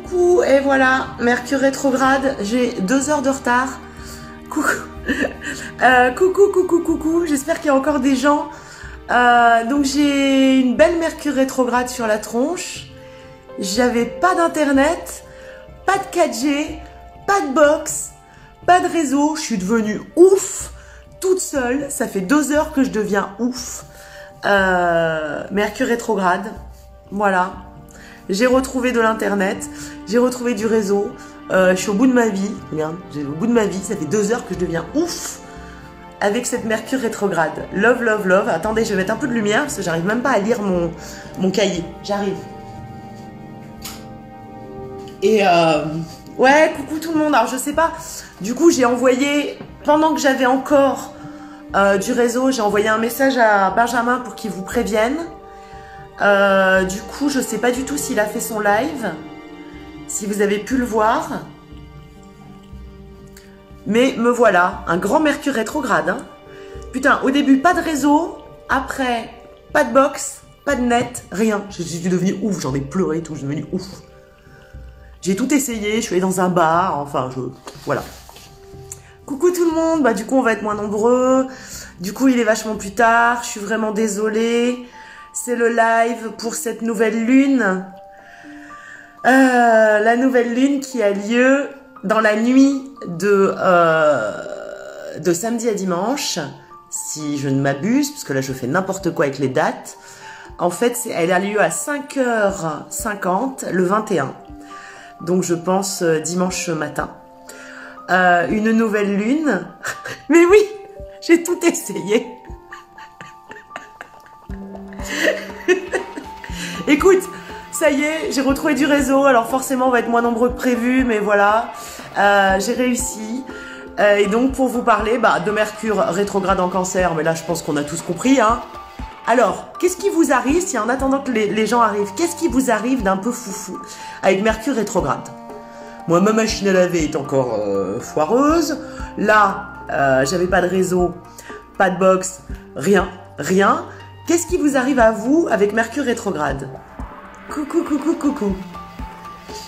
Coucou, et voilà, Mercure rétrograde, j'ai 2 heures de retard. Coucou, coucou, j'espère qu'il y a encore des gens. Donc j'ai une belle Mercure rétrograde sur la tronche. J'avais pas d'internet, pas de 4G, pas de box, pas de réseau. Je suis devenue ouf, toute seule. Ça fait 2 heures que je deviens ouf. Mercure rétrograde, voilà. J'ai retrouvé de l'internet, j'ai retrouvé du réseau. Je suis au bout de ma vie. Regarde, au bout de ma vie. Ça fait 2 heures que je deviens ouf avec cette Mercure rétrograde. Love, love, love. Attendez, je vais mettre un peu de lumière parce que j'arrive même pas à lire mon cahier. J'arrive. Et ouais, coucou tout le monde. Alors je sais pas. Du coup, j'ai envoyé, pendant que j'avais encore du réseau, j'ai envoyé un message à Benjamin pour qu'il vous prévienne. Du coup, je sais pas du tout s'il a fait son live, si vous avez pu le voir. Mais me voilà, un grand Mercure rétrograde. Hein. Putain, au début, pas de réseau. Après, pas de box, pas de net, rien. Je suis devenue ouf, j'en ai pleuré et tout, je suis devenue ouf. J'ai tout essayé, je suis allée dans un bar, enfin, voilà. Coucou tout le monde, bah du coup, on va être moins nombreux. Du coup, il est vachement plus tard, je suis vraiment désolée. C'est le live pour cette nouvelle lune. La nouvelle lune qui a lieu dans la nuit de samedi à dimanche, si je ne m'abuse, parce que là je fais n'importe quoi avec les dates. En fait, elle a lieu à 5h50 le 21. Donc je pense dimanche matin. Une nouvelle lune. Mais oui, j'ai tout essayé. Écoute, ça y est, j'ai retrouvé du réseau, alors forcément on va être moins nombreux que prévu, mais voilà, j'ai réussi. Et donc pour vous parler de Mercure rétrograde en Cancer, mais là je pense qu'on a tous compris. Hein. Alors, qu'est-ce qui vous arrive, si en attendant que les gens arrivent, qu'est-ce qui vous arrive d'un peu foufou avec Mercure rétrograde? Moi, ma machine à laver est encore foireuse. Là, j'avais pas de réseau, pas de box, rien. Qu'est-ce qui vous arrive à vous avec Mercure rétrograde? Coucou.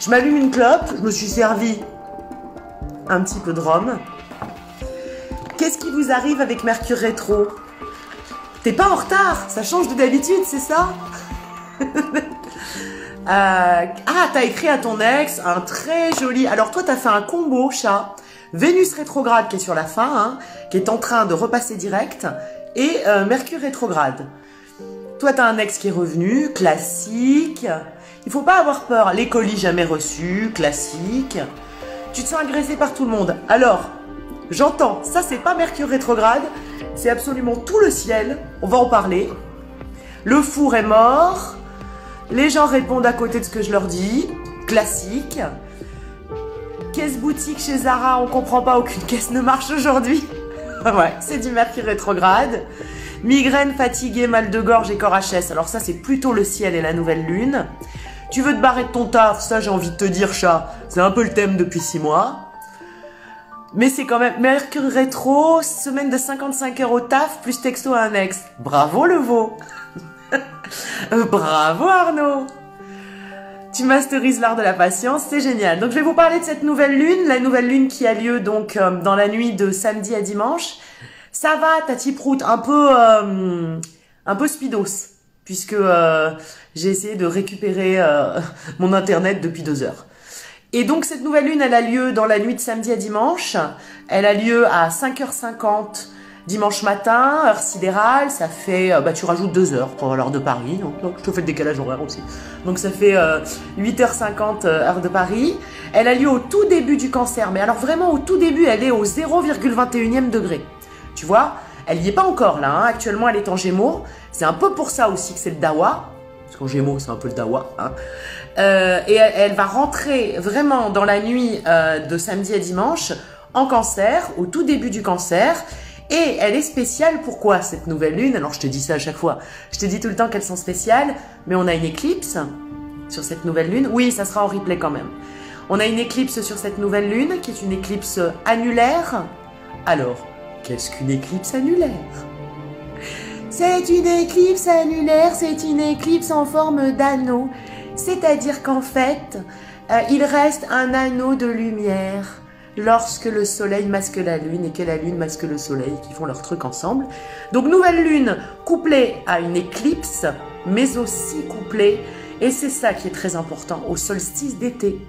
Je m'allume une clope, je me suis servi un petit peu de rhum. Qu'est-ce qui vous arrive avec Mercure rétro? T'es pas en retard, ça change de d'habitude, c'est ça? T'as écrit à ton ex un très joli... Alors toi, t'as fait un combo, chat. Vénus rétrograde qui est sur la fin, hein, qui est en train de repasser direct, et Mercure rétrograde. Toi, t'as un ex qui est revenu, classique. Il faut pas avoir peur. Les colis jamais reçus, classique. Tu te sens agressé par tout le monde. Alors, j'entends, ça c'est pas Mercure rétrograde, c'est absolument tout le ciel. On va en parler. Le four est mort. Les gens répondent à côté de ce que je leur dis. Classique. Caisse boutique chez Zara, on comprend pas, aucune caisse ne marche aujourd'hui. Ouais, c'est du Mercure rétrograde. Migraine, fatigué, mal de gorge et corps HS. Alors ça, c'est plutôt le ciel et la nouvelle lune. Tu veux te barrer de ton taf, ça j'ai envie de te dire, chat. C'est un peu le thème depuis 6 mois. Mais c'est quand même Mercure rétro, semaine de 55 heures au taf, plus texto à un ex. Bravo le veau. Bravo Arnaud. Tu masterises l'art de la patience, c'est génial. Donc je vais vous parler de cette nouvelle lune, la nouvelle lune qui a lieu donc dans la nuit de samedi à dimanche. Ça va, Tati Prout, un peu speedos, puisque j'ai essayé de récupérer mon internet depuis 2 heures. Et donc cette nouvelle lune, elle a lieu dans la nuit de samedi à dimanche. Elle a lieu à 5h50 dimanche matin, heure sidérale. Ça fait, tu rajoutes 2 heures pour l'heure de Paris. Donc je te fais le décalage horaire aussi. Donc ça fait 8h50 heure de Paris. Elle a lieu au tout début du Cancer. Mais alors vraiment au tout début, elle est au 0,21e degré. Tu vois, elle n'y est pas encore là. Hein. Actuellement, elle est en Gémeaux. C'est un peu pour ça aussi que c'est le Dawa. Parce qu'en Gémeaux, c'est un peu le Dawa. Hein. Et elle va rentrer vraiment dans la nuit de samedi à dimanche en Cancer, au tout début du Cancer. Et elle est spéciale. Pourquoi cette nouvelle lune? Alors, je te dis ça à chaque fois. Je te dis tout le temps qu'elles sont spéciales. Mais on a une éclipse sur cette nouvelle lune. Oui, ça sera en replay quand même. On a une éclipse sur cette nouvelle lune qui est une éclipse annulaire. Alors... qu'est-ce qu'une éclipse annulaire? C'est une éclipse annulaire, c'est une éclipse en forme d'anneau. C'est-à-dire qu'en fait, il reste un anneau de lumière lorsque le soleil masque la lune et que la lune masque le soleil, qui font leur truc ensemble. Donc nouvelle lune couplée à une éclipse, mais aussi couplée, et c'est ça qui est très important, au solstice d'été.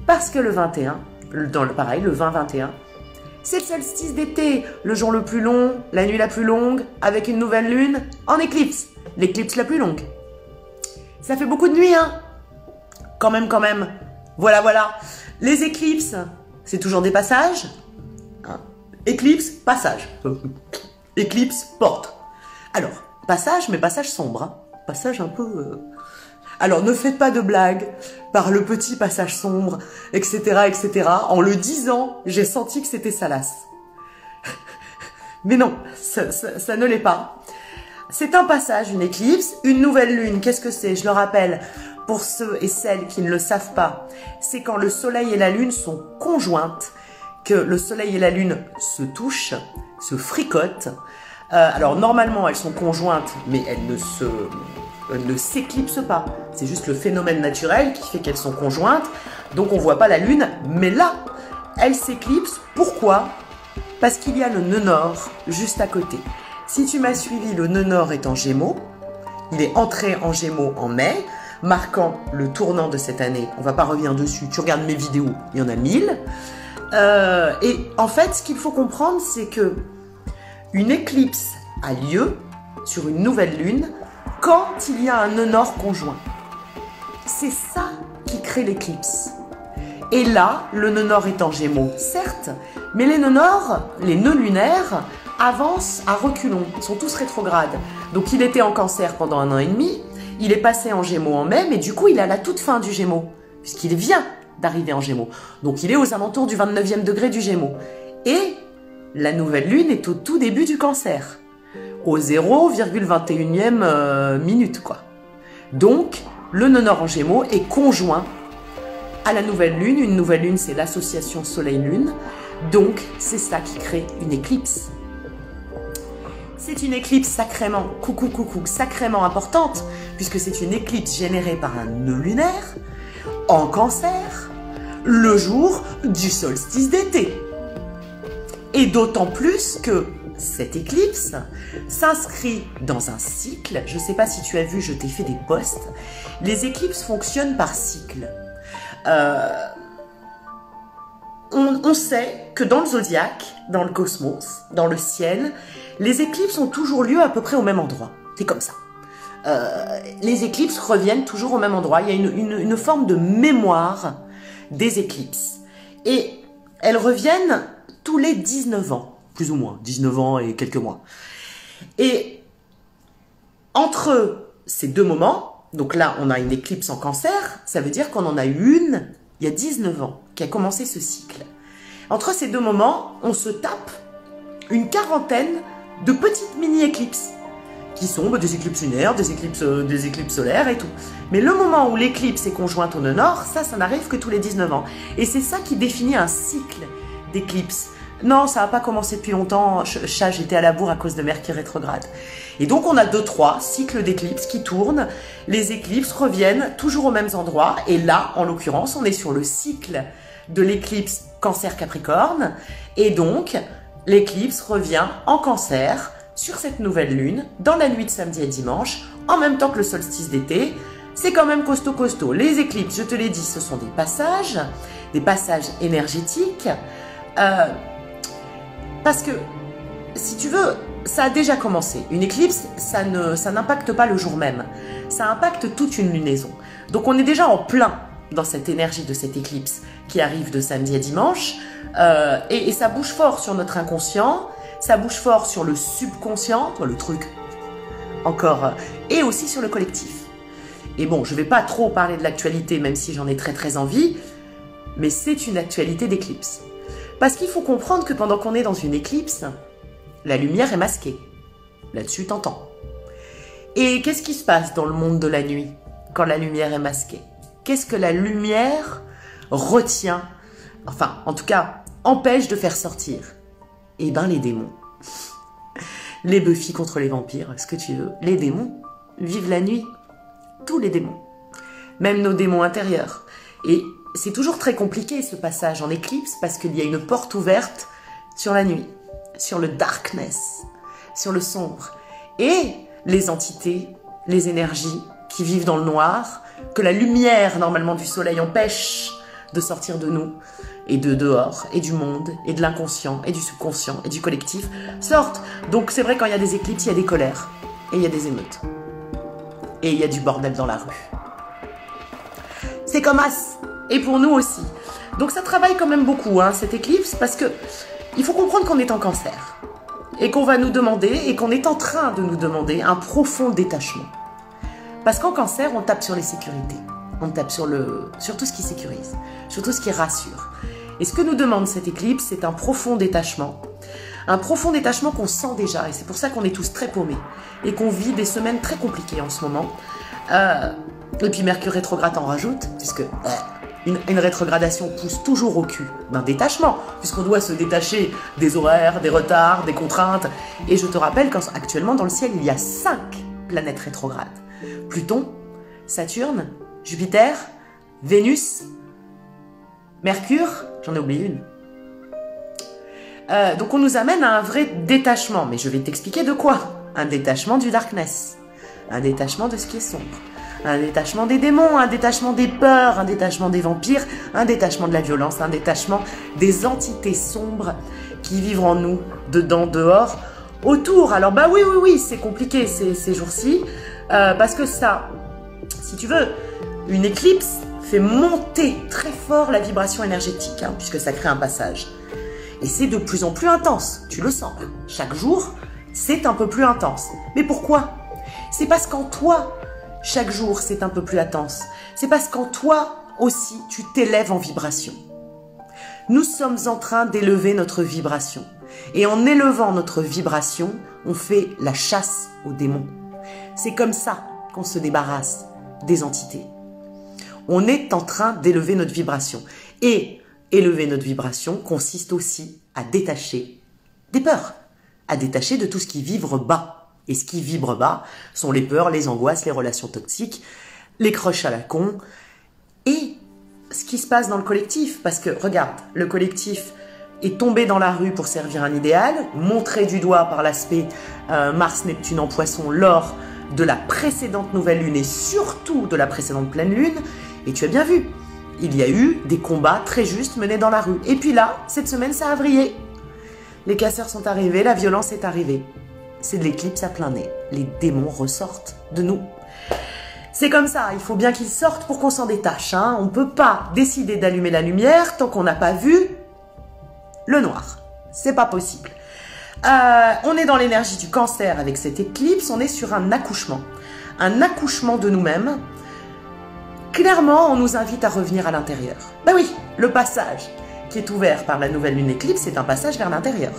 Parce que le 21, pareil, le 20-21, c'est le solstice d'été, le jour le plus long, la nuit la plus longue, avec une nouvelle lune en éclipse, l'éclipse la plus longue. Ça fait beaucoup de nuits, hein? Quand même. Voilà, voilà. Les éclipses, c'est toujours des passages. Hein? Éclipse, passage. Éclipse, porte. Alors, passage, mais passage sombre. Hein? Passage un peu... Alors, ne faites pas de blagues par le petit passage sombre, etc., etc. En le disant, j'ai senti que c'était salace. Mais non, ça ne l'est pas. C'est un passage, une éclipse, une nouvelle lune. Qu'est-ce que c'est? Je le rappelle, pour ceux et celles qui ne le savent pas, c'est quand le soleil et la lune sont conjointes, que le soleil et la lune se touchent, se fricotent. Alors, normalement, elles sont conjointes, mais elles ne s'éclipsent pas. C'est juste le phénomène naturel qui fait qu'elles sont conjointes. Donc, on ne voit pas la lune, mais là, elles s'éclipsent. Pourquoi? Parce qu'il y a le nœud nord juste à côté. Si tu m'as suivi, le nœud nord est en Gémeaux. Il est entré en Gémeaux en mai, marquant le tournant de cette année. On ne va pas revenir dessus. Tu regardes mes vidéos, il y en a 1000. Et en fait, ce qu'il faut comprendre, c'est que une éclipse a lieu sur une nouvelle lune quand il y a un nœud nord conjoint. C'est ça qui crée l'éclipse. Et là, le nœud nord est en Gémeaux, certes, mais les nœuds nord, les nœuds lunaires, avancent à reculons. Ils sont tous rétrogrades. Donc il était en Cancer pendant 1 an et demi, il est passé en Gémeaux en mai, mais du coup il est à la toute fin du Gémeaux, puisqu'il vient d'arriver en Gémeaux. Donc il est aux alentours du 29e degré du Gémeaux. Et la nouvelle lune est au tout début du Cancer, au 0,21e minute, quoi. Donc, le nœud nord en Gémeaux est conjoint à la nouvelle lune. Une nouvelle lune, c'est l'association Soleil-Lune. Donc, c'est ça qui crée une éclipse. C'est une éclipse sacrément, sacrément importante, puisque c'est une éclipse générée par un nœud lunaire en Cancer, le jour du solstice d'été. Et d'autant plus que cette éclipse s'inscrit dans un cycle. Je ne sais pas si tu as vu, je t'ai fait des posts. Les éclipses fonctionnent par cycle. On sait que dans le zodiaque, dans le cosmos, dans le ciel, les éclipses ont toujours lieu à peu près au même endroit. C'est comme ça. Les éclipses reviennent toujours au même endroit. Il y a une forme de mémoire des éclipses. Et elles reviennent tous les 19 ans, plus ou moins, 19 ans et quelques mois. Et entre ces deux moments, donc là on a une éclipse en Cancer, ça veut dire qu'on en a eu une il y a 19 ans, qui a commencé ce cycle. Entre ces deux moments, on se tape une quarantaine de petites mini-éclipses, qui sont des éclipses lunaires, des éclipses solaires et tout. Mais le moment où l'éclipse est conjointe au nœud nord, ça n'arrive que tous les 19 ans. Et c'est ça qui définit un cycle d'éclipses. Non, ça n'a pas commencé depuis longtemps. Chat, j'étais à la bourre à cause de Mercure rétrograde. Et donc, on a 2-3 cycles d'éclipses qui tournent. Les éclipses reviennent toujours aux mêmes endroits. Et là, en l'occurrence, on est sur le cycle de l'éclipse Cancer-Capricorne. Et donc, l'éclipse revient en Cancer sur cette nouvelle lune, dans la nuit de samedi à dimanche, en même temps que le solstice d'été. C'est quand même costaud. Les éclipses, je te l'ai dit, ce sont des passages énergétiques. Parce que, si tu veux, ça a déjà commencé. Une éclipse, ça n'impacte pas le jour même. Ça impacte toute une lunaison. Donc on est déjà en plein dans cette énergie de cette éclipse qui arrive de samedi à dimanche. Et ça bouge fort sur notre inconscient, ça bouge fort sur le subconscient, le truc encore, et aussi sur le collectif. Et bon, je ne vais pas trop parler de l'actualité, même si j'en ai très envie, mais c'est une actualité d'éclipse. Parce qu'il faut comprendre que pendant qu'on est dans une éclipse, la lumière est masquée. Là-dessus, t'entends. Et qu'est-ce qui se passe dans le monde de la nuit quand la lumière est masquée? Qu'est-ce que la lumière retient, enfin, en tout cas, empêche de faire sortir? Eh ben, les démons. Les Buffy contre les vampires, ce que tu veux. Les démons vivent la nuit. Tous les démons. Même nos démons intérieurs. Et c'est toujours très compliqué ce passage en éclipse parce qu'il y a une porte ouverte sur la nuit, sur le darkness, sur le sombre. Et les entités, les énergies qui vivent dans le noir, que la lumière normalement du soleil empêche de sortir de nous, et de dehors, et du monde, et de l'inconscient, et du subconscient, et du collectif, sortent. Donc c'est vrai, quand il y a des éclipses, il y a des colères, et il y a des émeutes. Et il y a du bordel dans la rue. C'est comme As, et pour nous aussi. Donc ça travaille quand même beaucoup, hein, cette éclipse, parce que il faut comprendre qu'on est en Cancer, et qu'on va nous demander, et qu'on est en train de nous demander un profond détachement. Parce qu'en Cancer, on tape sur les sécurités. On tape sur tout ce qui sécurise, sur tout ce qui rassure. Et ce que nous demande cette éclipse, c'est un profond détachement. Un profond détachement qu'on sent déjà, et c'est pour ça qu'on est tous très paumés, et qu'on vit des semaines très compliquées en ce moment. Et puis Mercure rétrograde en rajoute, puisque une rétrogradation pousse toujours au cul d'un détachement, puisqu'on doit se détacher des horaires, des retards, des contraintes. Et je te rappelle qu'actuellement dans le ciel, il y a 5 planètes rétrogrades. Pluton, Saturne, Jupiter, Vénus, Mercure, j'en ai oublié une. Donc on nous amène à un vrai détachement, mais je vais t'expliquer de quoi. Un détachement du darkness, un détachement de ce qui est sombre, un détachement des démons, un détachement des peurs, un détachement des vampires, un détachement de la violence, un détachement des entités sombres qui vivent en nous, dedans, dehors, autour. Alors bah oui, c'est compliqué ces jours-ci, parce que ça, si tu veux, une éclipse fait monter très fort la vibration énergétique, hein, puisque ça crée un passage. Et c'est de plus en plus intense, tu le sens. Chaque jour, c'est un peu plus intense. Mais pourquoi? C'est parce qu'en toi, chaque jour, c'est un peu plus intense. C'est parce qu'en toi aussi, tu t'élèves en vibration. Nous sommes en train d'élever notre vibration. Et en élevant notre vibration, on fait la chasse aux démons. C'est comme ça qu'on se débarrasse des entités. On est en train d'élever notre vibration. Et élever notre vibration consiste aussi à détacher des peurs, à détacher de tout ce qui vibre bas. Et ce qui vibre bas sont les peurs, les angoisses, les relations toxiques, les crushs à la con, et ce qui se passe dans le collectif. Parce que, regarde, le collectif est tombé dans la rue pour servir un idéal, montré du doigt par l'aspect Mars-Neptune en Poisson lors de la précédente nouvelle lune et surtout de la précédente pleine lune. Et tu as bien vu, il y a eu des combats très justes menés dans la rue. Et puis là, cette semaine, ça a vrillé. Les casseurs sont arrivés, la violence est arrivée. C'est de l'éclipse à plein nez. Les démons ressortent de nous. C'est comme ça, il faut bien qu'ils sortent pour qu'on s'en détache. Hein. On ne peut pas décider d'allumer la lumière tant qu'on n'a pas vu le noir. C'est pas possible. On est dans l'énergie du Cancer avec cette éclipse, on est sur un accouchement de nous-mêmes. Clairement, on nous invite à revenir à l'intérieur. Ben oui, le passage qui est ouvert par la nouvelle lune éclipse, c'est un passage vers l'intérieur.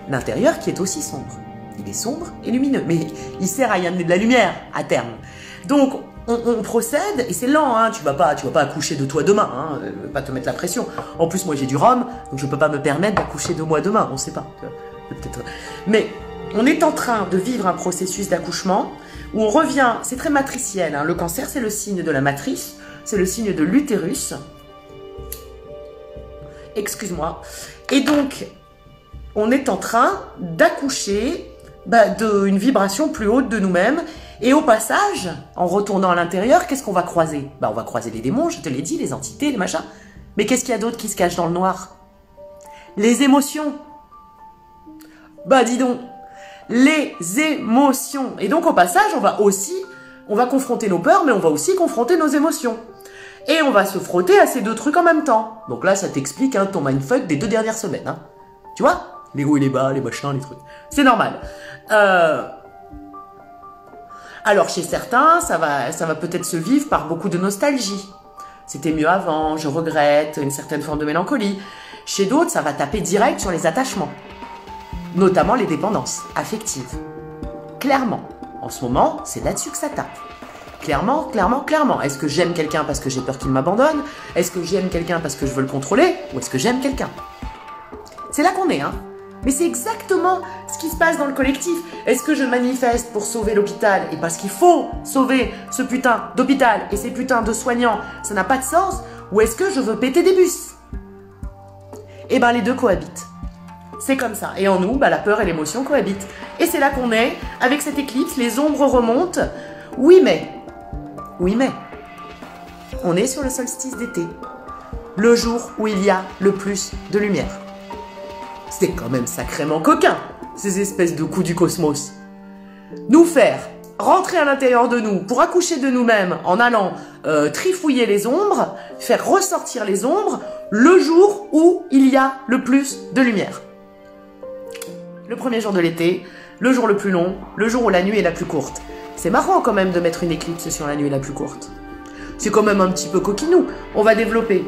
L'intérieur qui est aussi sombre. Il est sombre et lumineux, mais il sert à y amener de la lumière à terme. Donc, on procède, et c'est lent, hein, tu vas pas accoucher de toi demain, hein, pas te mettre la pression. En plus, moi j'ai du rhum, donc je peux pas me permettre d'accoucher de moi demain, on sait pas. Mais on est en train de vivre un processus d'accouchement où on revient, c'est très matriciel, hein, le Cancer c'est le signe de la matrice, c'est le signe de l'utérus. Excuse-moi. Et donc, on est en train d'accoucher d'une vibration plus haute de nous-mêmes. Et au passage, en retournant à l'intérieur, qu'est-ce qu'on va croiser? On va croiser les démons, je te l'ai dit, les entités, les machins. Mais qu'est-ce qu'il y a d'autre qui se cache dans le noir? Les émotions. Dis donc, les émotions. Et donc au passage, on va confronter nos peurs, mais on va aussi confronter nos émotions. Et on va se frotter à ces deux trucs en même temps. Donc là, ça t'explique ton mindfuck des 2 dernières semaines. Hein. Tu vois? Les hauts et les bas, les machins, les trucs. C'est normal. Alors chez certains, ça va peut-être se vivre par beaucoup de nostalgie. C'était mieux avant, je regrette, une certaine forme de mélancolie. Chez d'autres, ça va taper direct sur les attachements. Notamment les dépendances affectives. Clairement. En ce moment, c'est là-dessus que ça tape. Clairement. Est-ce que j'aime quelqu'un parce que j'ai peur qu'il m'abandonne? Est-ce que j'aime quelqu'un parce que je veux le contrôler? Ou est-ce que j'aime quelqu'un? C'est là qu'on est, hein. Mais c'est exactement ce qui se passe dans le collectif. Est-ce que je manifeste pour sauver l'hôpital et parce qu'il faut sauver ce putain d'hôpital et ces putains de soignants, ça n'a pas de sens? Ou est-ce que je veux péter des bus? Eh ben les deux cohabitent. C'est comme ça. Et en nous, la peur et l'émotion cohabitent. Et c'est là qu'on est, avec cette éclipse, les ombres remontent. Oui mais, on est sur le solstice d'été. Le jour où il y a le plus de lumière. C'est quand même sacrément coquin, ces espèces de coups du cosmos. Nous faire rentrer à l'intérieur de nous pour accoucher de nous-mêmes en allant trifouiller les ombres, faire ressortir les ombres le jour où il y a le plus de lumière. Le premier jour de l'été, le jour le plus long, le jour où la nuit est la plus courte. C'est marrant quand même de mettre une éclipse sur la nuit la plus courte. C'est quand même un petit peu coquinou. On va développer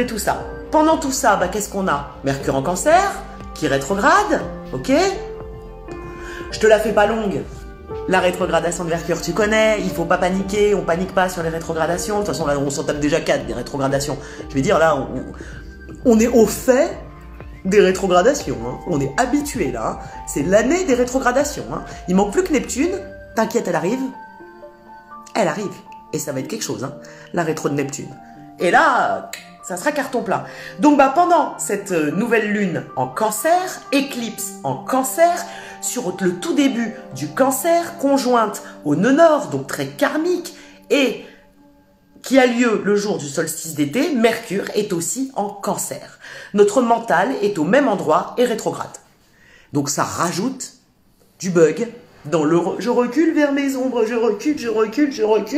tout ça. Pendant tout ça, qu'est-ce qu'on a? Mercure en Cancer, qui rétrograde, ok? Je te la fais pas longue. La rétrogradation de Mercure, tu connais, il faut pas paniquer, on panique pas sur les rétrogradations. De toute façon, là, on s'en tape déjà 4 des rétrogradations. Je vais dire, là, on est au fait des rétrogradations. Hein. On est habitué là. Hein. C'est l'année des rétrogradations. Hein. Il manque plus que Neptune. T'inquiète, elle arrive. Elle arrive. Et ça va être quelque chose, hein, la rétro de Neptune. Et là... ça sera carton plein. Donc pendant cette nouvelle lune en Cancer, éclipse en Cancer, sur le tout début du Cancer, conjointe au nœud nord, donc très karmique, et qui a lieu le jour du solstice d'été, Mercure est aussi en Cancer. Notre mental est au même endroit et rétrograde. Donc ça rajoute du bug dans le... Je recule vers mes ombres, je recule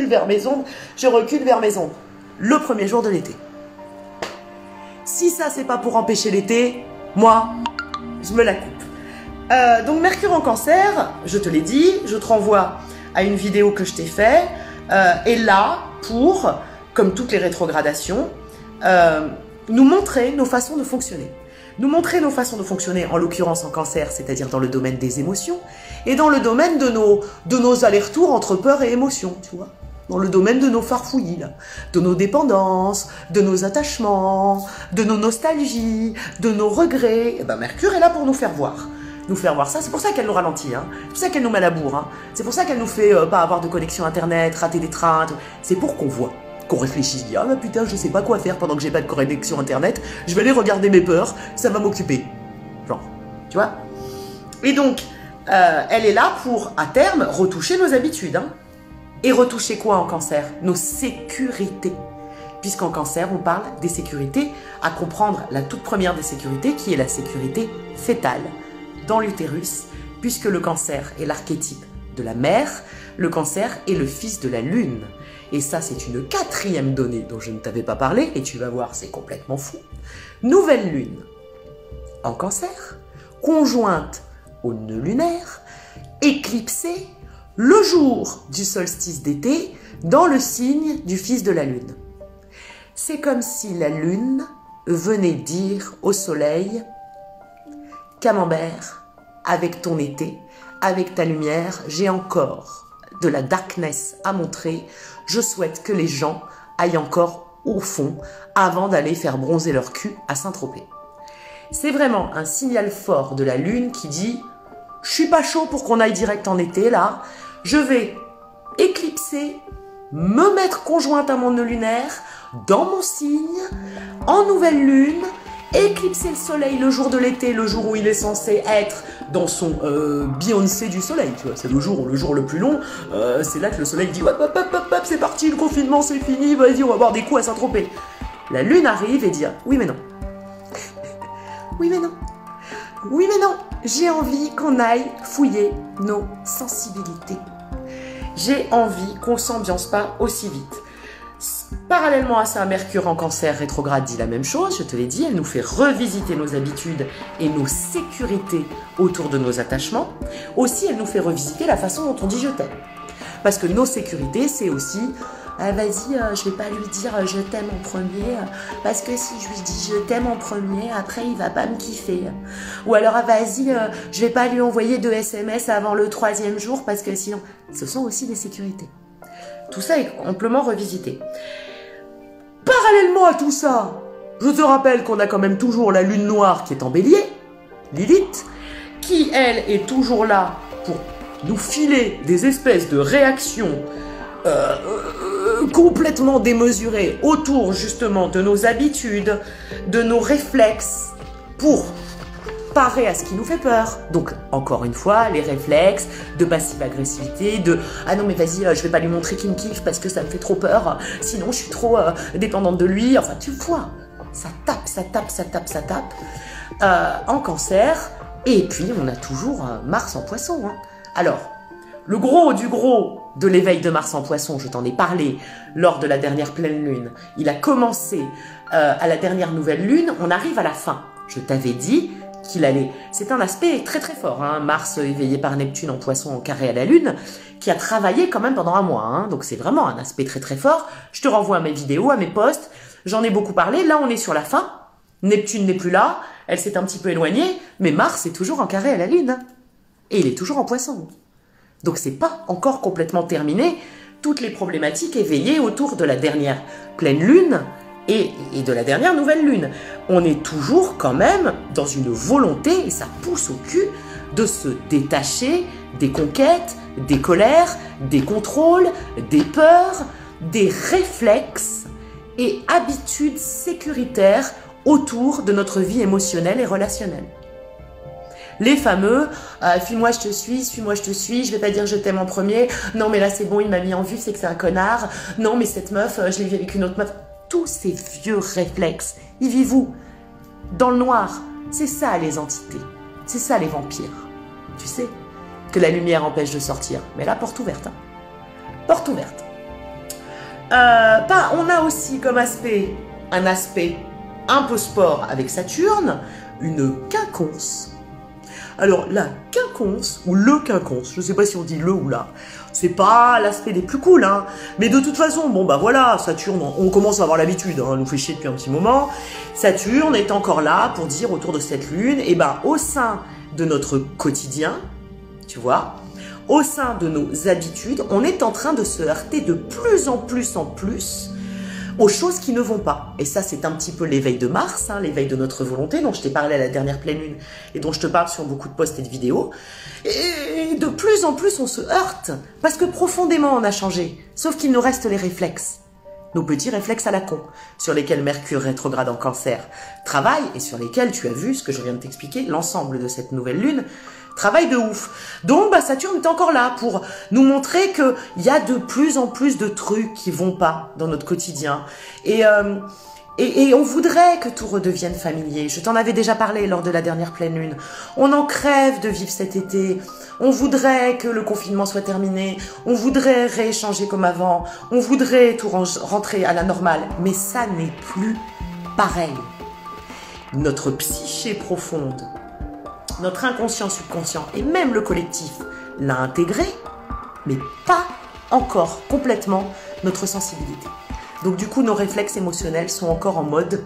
vers mes ombres, je recule vers mes ombres. Le premier jour de l'été. Si ça, c'est pas pour empêcher l'été, moi, je me la coupe. Donc, Mercure en Cancer, je te l'ai dit, je te renvoie à une vidéo que je t'ai faite, est là pour, comme toutes les rétrogradations, nous montrer nos façons de fonctionner. Nous montrer nos façons de fonctionner, en l'occurrence en Cancer, c'est-à-dire dans le domaine des émotions, et dans le domaine de nos allers-retours entre peur et émotion, tu vois. Dans le domaine de nos farfouillis, là, de nos dépendances, de nos attachements, de nos nostalgies, de nos regrets. Et Mercure est là pour nous faire voir. Nous faire voir ça, c'est pour ça qu'elle nous ralentit, hein. C'est pour ça qu'elle nous met à la bourre, hein. C'est pour ça qu'elle nous fait pas avoir de connexion internet, rater des trains. C'est pour qu'on voit, qu'on réfléchisse, dit, ah putain, je sais pas quoi faire pendant que j'ai pas de connexion internet, je vais aller regarder mes peurs, ça va m'occuper. Genre, tu vois. Et donc, elle est là pour, à terme, retoucher nos habitudes, hein. Et retoucher quoi en Cancer? Nos sécurités. Puisqu'en Cancer, on parle des sécurités, à comprendre la toute première des sécurités, qui est la sécurité fétale dans l'utérus, puisque le Cancer est l'archétype de la mère, le Cancer est le fils de la Lune. Et ça, c'est une quatrième donnée dont je ne t'avais pas parlé, et tu vas voir, c'est complètement fou. Nouvelle Lune en Cancer, conjointe au nœud lunaire, éclipsée, le jour du solstice d'été, dans le signe du fils de la Lune. C'est comme si la Lune venait dire au Soleil, Camembert, avec ton été, avec ta lumière, j'ai encore de la darkness à montrer. Je souhaite que les gens aillent encore au fond avant d'aller faire bronzer leur cul à Saint-Tropez. C'est vraiment un signal fort de la Lune qui dit « Je suis pas chaud pour qu'on aille direct en été là. Je vais éclipser, me mettre conjointe à mon nœud lunaire, dans mon signe, en nouvelle lune, éclipser le soleil le jour de l'été, le jour où il est censé être dans son Beyoncé du soleil, tu vois, c'est le jour le plus long, c'est là que le soleil dit hop, hop, hop, hop, hop, c'est parti, le confinement c'est fini, vas-y, on va boire des coups à Saint-Tropez. La lune arrive et dit oui mais non, oui mais non, oui mais non, j'ai envie qu'on aille fouiller nos sensibilités. J'ai envie qu'on s'ambiance pas aussi vite. Parallèlement à ça, Mercure en Cancer rétrograde dit la même chose, je te l'ai dit, elle nous fait revisiter nos habitudes et nos sécurités autour de nos attachements. Aussi, elle nous fait revisiter la façon dont on dit je t'aime. Parce que nos sécurités, c'est aussi, vas-y, je vais pas lui dire je t'aime en premier, parce que si je lui dis je t'aime en premier, après il va pas me kiffer. Ou alors, vas-y, je vais pas lui envoyer de SMS avant le 3e jour, parce que sinon, ce sont aussi des sécurités. Tout ça est amplement revisité. Parallèlement à tout ça, Je te rappelle qu'on a quand même toujours la lune noire qui est en bélier, Lilith, qui elle est toujours là pour nous filer des espèces de réactions complètement démesurées autour justement de nos habitudes, de nos réflexes pour parer à ce qui nous fait peur. Donc, encore une fois, les réflexes de passive-agressivité, de « Ah non, mais vas-y, je vais pas lui montrer qu'il me kiffe parce que ça me fait trop peur, sinon je suis trop dépendante de lui. » Enfin, tu vois, ça tape, ça tape, ça tape, ça tape. En Cancer, et puis on a toujours Mars en Poisson. Hein. Alors, le gros du gros de l'éveil de Mars en Poisson, je t'en ai parlé lors de la dernière pleine lune. Il a commencé à la dernière nouvelle lune, on arrive à la fin. Je t'avais dit qu'il allait... C'est un aspect très très fort, hein. Mars éveillé par Neptune en Poisson en carré à la Lune, qui a travaillé quand même pendant un mois. Hein. Donc c'est vraiment un aspect très très fort. Je te renvoie à mes vidéos, à mes posts. J'en ai beaucoup parlé. Là, on est sur la fin. Neptune n'est plus là. Elle s'est un petit peu éloignée. Mais Mars est toujours en carré à la Lune. Et il est toujours en Poisson. Donc c'est pas encore complètement terminé. Toutes les problématiques éveillées autour de la dernière pleine Lune et de la dernière nouvelle lune. On est toujours quand même dans une volonté, et ça pousse au cul, de se détacher des conquêtes, des colères, des contrôles, des peurs, des réflexes et habitudes sécuritaires autour de notre vie émotionnelle et relationnelle. Les fameux fuis-moi je te suis-moi je te suis, je vais pas dire je t'aime en premier, non mais là c'est bon, il m'a mis en vue, c'est que c'est un connard, non mais cette meuf, je l'ai vue avec une autre meuf. Tous ces vieux réflexes, y vivez-vous dans le noir. C'est ça les entités, c'est ça les vampires. Tu sais que la lumière empêche de sortir, mais là porte ouverte. Hein. Porte ouverte. On a aussi comme aspect, un aspect un peu sport avec Saturne, une quinconce. Alors la quinconce, ou le quinconce, je ne sais pas si on dit le ou la, c'est pas l'aspect des plus cool, hein. Mais de toute façon, bon bah voilà, Saturne, on commence à avoir l'habitude, hein, nous fait chier depuis un petit moment. Saturne est encore là pour dire autour de cette lune, et ben au sein de notre quotidien, tu vois, au sein de nos habitudes, on est en train de se heurter de plus en plus aux choses qui ne vont pas. Et ça, c'est un petit peu l'éveil de Mars, hein, l'éveil de notre volonté, dont je t'ai parlé à la dernière pleine lune, et dont je te parle sur beaucoup de posts et de vidéos. Et de plus en plus, on se heurte, parce que profondément, on a changé. Sauf qu'il nous reste les réflexes. Nos petits réflexes à la con, sur lesquels Mercure rétrograde en Cancer travaille, et sur lesquels tu as vu, ce que je viens de t'expliquer, l'ensemble de cette nouvelle lune, travail de ouf. Donc, bah, Saturne est encore là pour nous montrer qu'il y a de plus en plus de trucs qui vont pas dans notre quotidien. Et on voudrait que tout redevienne familier. Je t'en avais déjà parlé lors de la dernière pleine lune. On en crève de vivre cet été. On voudrait que le confinement soit terminé. On voudrait rééchanger comme avant. On voudrait tout rentrer à la normale. Mais ça n'est plus pareil. Notre psyché profonde, notre inconscient subconscient et même le collectif l'a intégré, mais pas encore complètement notre sensibilité. Donc du coup, nos réflexes émotionnels sont encore en mode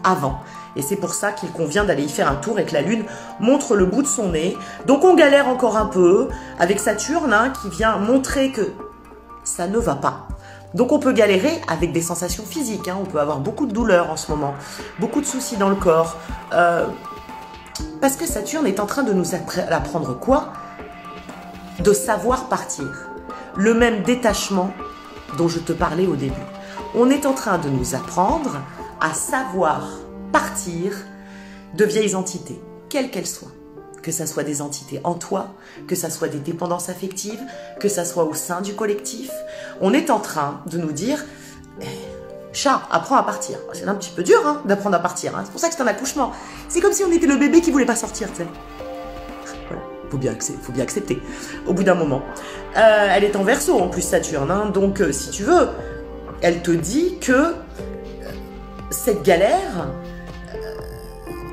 avant. Et c'est pour ça qu'il convient d'aller y faire un tour et que la Lune montre le bout de son nez. Donc on galère encore un peu avec Saturne, hein, qui vient montrer que ça ne va pas. Donc on peut galérer avec des sensations physiques. Hein. On peut avoir beaucoup de douleurs en ce moment, beaucoup de soucis dans le corps. Parce que Saturne est en train de nous apprendre quoi? De savoir partir. Le même détachement dont je te parlais au début. On est en train de nous apprendre à savoir partir de vieilles entités, quelles qu'elles soient. Que ça soit des entités en toi, que ça soit des dépendances affectives, que ça soit au sein du collectif. On est en train de nous dire chat, apprends à partir. C'est un petit peu dur hein, d'apprendre à partir. Hein. C'est pour ça que c'est un accouchement. C'est comme si on était le bébé qui voulait pas sortir. Tu sais. Voilà, faut bien accepter. Au bout d'un moment. Elle est en Verseau en plus Saturne. Hein, donc si tu veux, elle te dit que cette galère,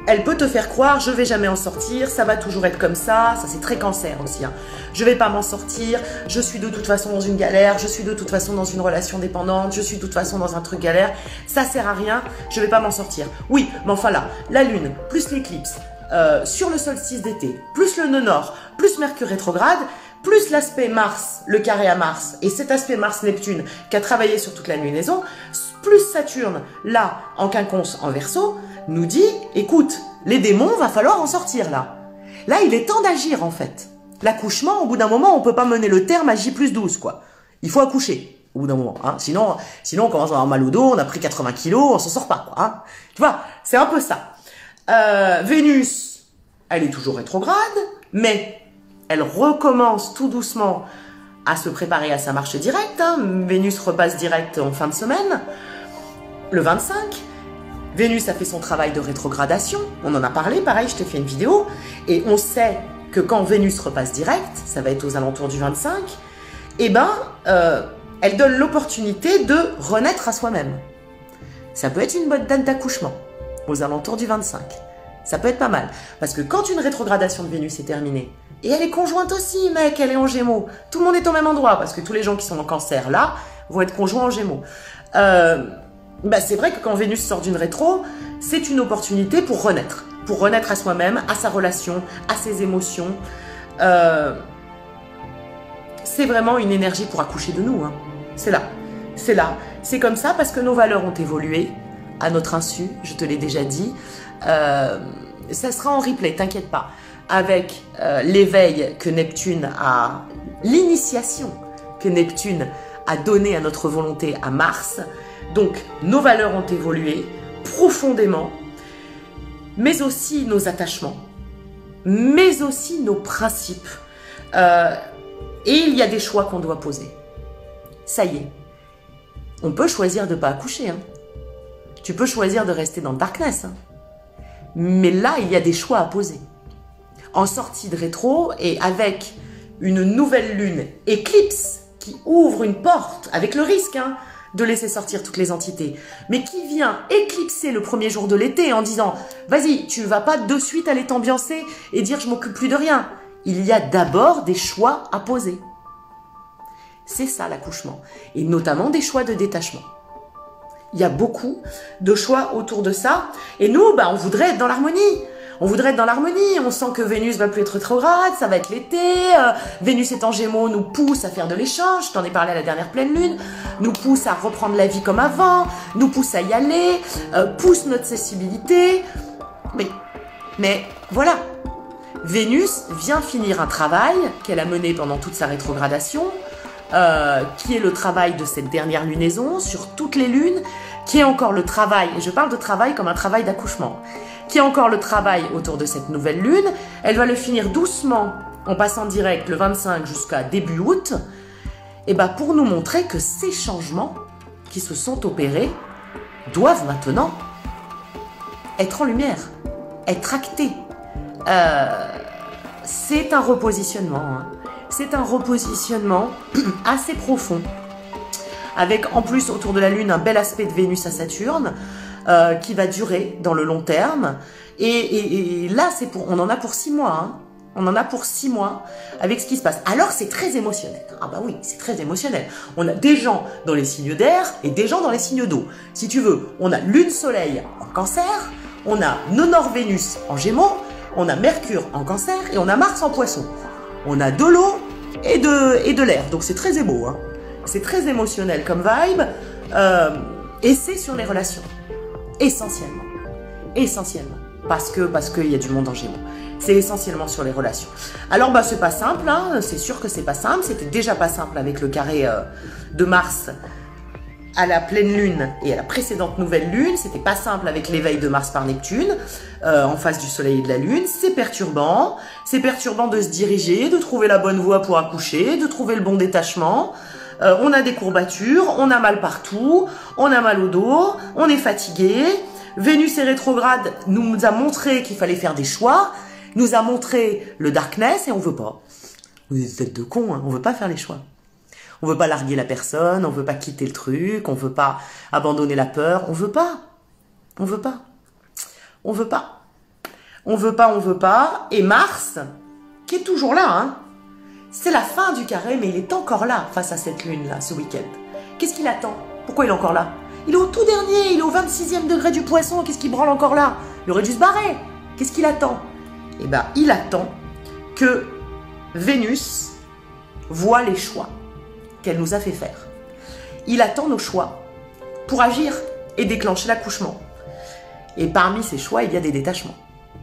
elle peut te faire croire, je vais jamais en sortir, ça va toujours être comme ça c'est très Cancer aussi. Hein. Je vais pas m'en sortir, je suis de toute façon dans une galère, je suis de toute façon dans une relation dépendante, je suis de toute façon dans un truc galère, ça sert à rien, je vais pas m'en sortir. Oui, mais enfin là, la Lune, plus l'éclipse, sur le solstice d'été, plus le nœud nord, plus Mercure rétrograde, plus l'aspect Mars, le carré à Mars, et cet aspect Mars-Neptune qui a travaillé sur toute la lunaison, plus Saturne, là, en quinconce, en Verseau, nous dit, écoute, les démons, va falloir en sortir là. Là, il est temps d'agir en fait. L'accouchement, au bout d'un moment, on peut pas mener le terme à J+12, quoi. Il faut accoucher, au bout d'un moment. Hein. Sinon, on commence à avoir mal au dos, on a pris 80 kilos, on s'en sort pas, quoi. Hein. Tu vois, c'est un peu ça. Vénus, elle est toujours rétrograde, mais elle recommence tout doucement à se préparer à sa marche directe. Hein. Vénus repasse direct en fin de semaine, le 25. Vénus a fait son travail de rétrogradation, on en a parlé, pareil, je t'ai fait une vidéo, et on sait que quand Vénus repasse direct, ça va être aux alentours du 25, eh ben, elle donne l'opportunité de renaître à soi-même. Ça peut être une bonne date d'accouchement, aux alentours du 25. Ça peut être pas mal, parce que quand une rétrogradation de Vénus est terminée, et elle est conjointe aussi, mec, elle est en Gémeaux, tout le monde est au même endroit, parce que tous les gens qui sont en Cancer, là, vont être conjoints en Gémeaux. Bah c'est vrai que quand Vénus sort d'une rétro, c'est une opportunité pour renaître à soi-même, à sa relation, à ses émotions. C'est vraiment une énergie pour accoucher de nous. Hein. C'est là, c'est comme ça parce que nos valeurs ont évolué à notre insu, je te l'ai déjà dit. Ça sera en replay, t'inquiète pas, avec l'éveil que Neptune a, l'initiation que Neptune a donnée à notre volonté à Mars. Donc, nos valeurs ont évolué profondément, mais aussi nos attachements, mais aussi nos principes. Et il y a des choix qu'on doit poser. Ça y est, on peut choisir de ne pas accoucher. Hein. Tu peux choisir de rester dans le darkness. Hein. Mais là, il y a des choix à poser. En sortie de rétro et avec une nouvelle lune éclipse qui ouvre une porte, avec le risque, hein, de laisser sortir toutes les entités, mais qui vient éclipser le premier jour de l'été en disant « Vas-y, tu vas pas de suite aller t'ambiancer et dire « Je m'occupe plus de rien ». Il y a d'abord des choix à poser. C'est ça l'accouchement, et notamment des choix de détachement. Il y a beaucoup de choix autour de ça, et nous, bah, on voudrait être dans l'harmonie. On voudrait être dans l'harmonie, on sent que Vénus va plus être rétrograde, ça va être l'été, Vénus est en Gémeaux, nous pousse à faire de l'échange, je t'en ai parlé à la dernière pleine lune, nous pousse à reprendre la vie comme avant, nous pousse à y aller, pousse notre sensibilité, mais voilà, Vénus vient finir un travail qu'elle a mené pendant toute sa rétrogradation, qui est le travail de cette dernière lunaison sur toutes les lunes, qui est encore le travail, et je parle de travail comme un travail d'accouchement, qui est encore le travail autour de cette nouvelle lune. Elle va le finir doucement en passant direct le 25 jusqu'à début août, et ben pour nous montrer que ces changements qui se sont opérés doivent maintenant être en lumière, être actés. C'est un repositionnement, hein. C'est un repositionnement assez profond, avec en plus autour de la Lune un bel aspect de Vénus à Saturne, qui va durer dans le long terme. Et là, on en a pour 6 mois. Hein. On en a pour 6 mois avec ce qui se passe. Alors, c'est très émotionnel. Ah bah oui, c'est très émotionnel. On a des gens dans les signes d'air et des gens dans les signes d'eau. Si tu veux, on a Lune-Soleil en Cancer, on a Nord-Vénus en Gémeaux, on a Mercure en Cancer et on a Mars en Poisson. On a de l'eau et de l'air. Donc, c'est très émo. Hein. C'est très émotionnel comme vibe. Et c'est sur les relations. Essentiellement. Parce qu'il y a du monde en Gémeaux. C'est essentiellement sur les relations. Alors, bah, c'est pas simple, hein. C'est sûr que c'est pas simple. C'était déjà pas simple avec le carré de Mars à la pleine lune et à la précédente nouvelle lune. C'était pas simple avec l'éveil de Mars par Neptune, en face du soleil et de la lune. C'est perturbant. C'est perturbant de se diriger, de trouver la bonne voie pour accoucher, de trouver le bon détachement. On a des courbatures, on a mal partout, on a mal au dos, on est fatigué. Vénus est rétrograde, nous a montré qu'il fallait faire des choix, nous a montré le darkness et on veut pas. Vous êtes tête de con, hein, on veut pas faire les choix. On veut pas larguer la personne, on veut pas quitter le truc, on veut pas abandonner la peur, on veut pas. On veut pas. On veut pas. On veut pas, on veut pas. Et Mars, qui est toujours là, hein. C'est la fin du carré, mais il est encore là face à cette lune-là, ce week-end. Qu'est-ce qu'il attend? Pourquoi il est encore là? Il est au tout dernier, il est au 26e degré du Poisson, qu'est-ce qu'il branle encore là? Il aurait dû se barrer. Qu'est-ce qu'il attend? Eh bien, il attend que Vénus voit les choix qu'elle nous a fait faire. Il attend nos choix pour agir et déclencher l'accouchement. Et parmi ces choix, il y a des détachements.